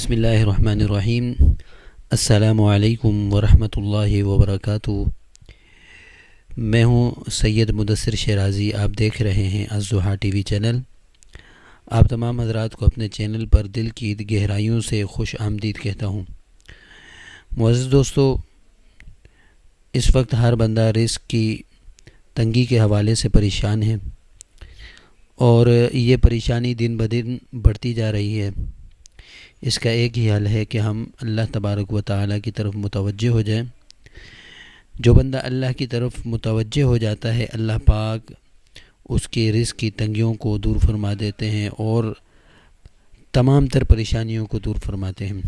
بسم اللہ الرحمن الرحیم۔ السلام علیکم ورحمۃ اللہ وبرکاتہ۔ میں ہوں سید مدثر شیرازی، آپ دیکھ رہے ہیں الضحیٰ ٹی وی چینل۔ آپ تمام حضرات کو اپنے چینل پر دل کی گہرائیوں سے خوش آمدید کہتا ہوں۔ معزز دوستو، اس وقت ہر بندہ رزق کی تنگی کے حوالے سے پریشان ہے، اور یہ پریشانی دن بدن بڑھتی جا رہی ہے۔ اس کا ایک ہی حل ہے کہ ہم اللہ تبارک و تعالیٰ کی طرف متوجہ ہو جائیں۔ جو بندہ اللہ کی طرف متوجہ ہو جاتا ہے، اللہ پاک اس کے رزق کی تنگیوں کو دور فرما دیتے ہیں اور تمام تر پریشانیوں کو دور فرماتے ہیں۔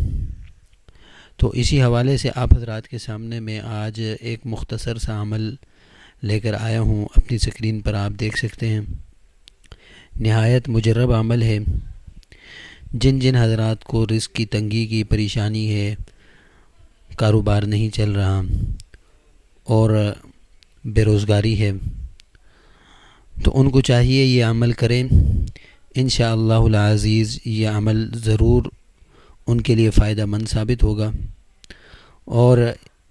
تو اسی حوالے سے آپ حضرات کے سامنے میں آج ایک مختصر سا عمل لے کر آیا ہوں، اپنی سکرین پر آپ دیکھ سکتے ہیں۔ نہایت مجرب عمل ہے۔ جن حضرات کو رزق کی تنگی کی پریشانی ہے، کاروبار نہیں چل رہا اور بے روزگاری ہے، تو ان کو چاہیے یہ عمل کریں۔ انشاءاللہ العزیز یہ عمل ضرور ان کے لیے فائدہ مند ثابت ہوگا، اور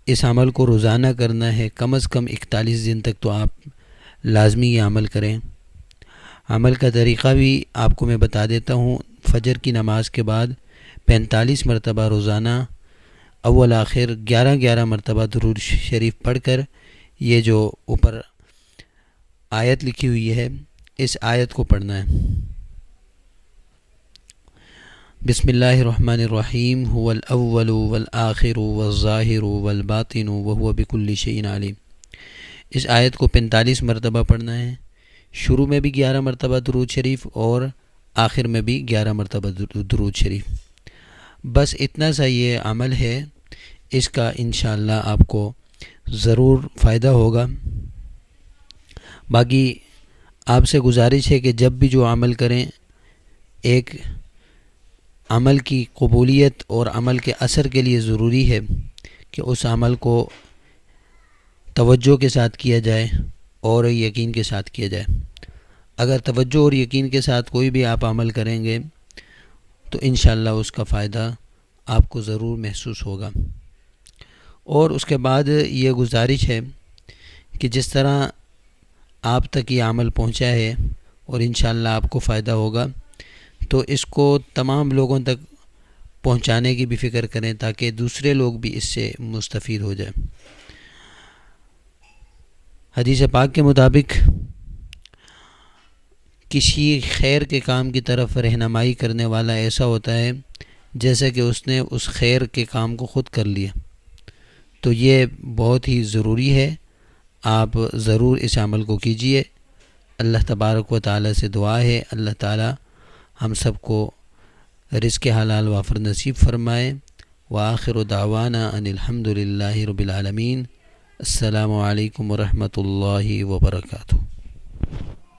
اس عمل کو روزانہ کرنا ہے۔ کم از کم 41 دن تک تو آپ لازمی یہ عمل کریں۔ عمل کا طریقہ بھی آپ کو میں بتا دیتا ہوں۔ فجر کی نماز کے بعد 45 مرتبہ روزانہ اول آخر 11 مرتبہ درود شریف پڑھ کر یہ جو اوپر آیت لکھی ہوئی ہے، اس آیت کو پڑھنا ہے۔ بسم اللہ الرحمن الرحیم، هو الاول والآخر والظاہر والباطن وهو بكل شیء علیم۔ اس آیت کو 45 مرتبہ پڑھنا ہے۔ شروع میں بھی 11 مرتبہ درود شریف اور آخر میں بھی 11 مرتبہ درود شریف۔ بس اتنا سا یہ عمل ہے، اس کا انشاءاللہ آپ کو ضرور فائدہ ہوگا۔ باقی آپ سے گزارش ہے کہ جب بھی جو عمل کریں، ایک عمل کی قبولیت اور عمل کے اثر کے لیے ضروری ہے کہ اس عمل کو توجہ کے ساتھ کیا جائے اور یقین کے ساتھ کیا جائے۔ اگر توجہ اور یقین کے ساتھ کوئی بھی آپ عمل کریں گے تو انشاءاللہ اس کا فائدہ آپ کو ضرور محسوس ہوگا۔ اور اس کے بعد یہ گزارش ہے کہ جس طرح آپ تک یہ عمل پہنچا ہے اور انشاءاللہ آپ کو فائدہ ہوگا، تو اس کو تمام لوگوں تک پہنچانے کی بھی فکر کریں تاکہ دوسرے لوگ بھی اس سے مستفید ہو جائیں۔ حدیث پاک کے مطابق کسی خیر کے کام کی طرف رہنمائی کرنے والا ایسا ہوتا ہے جیسے کہ اس نے اس خیر کے کام کو خود کر لیا۔ تو یہ بہت ہی ضروری ہے، آپ ضرور اس عمل کو کیجئے۔ اللہ تبارک و تعالیٰ سے دعا ہے، اللہ تعالیٰ ہم سب کو رزق حلال وافر نصیب فرمائے۔ وآخر دعوانا ان الحمد للہ رب العالمین۔ السلام علیکم ورحمۃ اللہ وبرکاتہ۔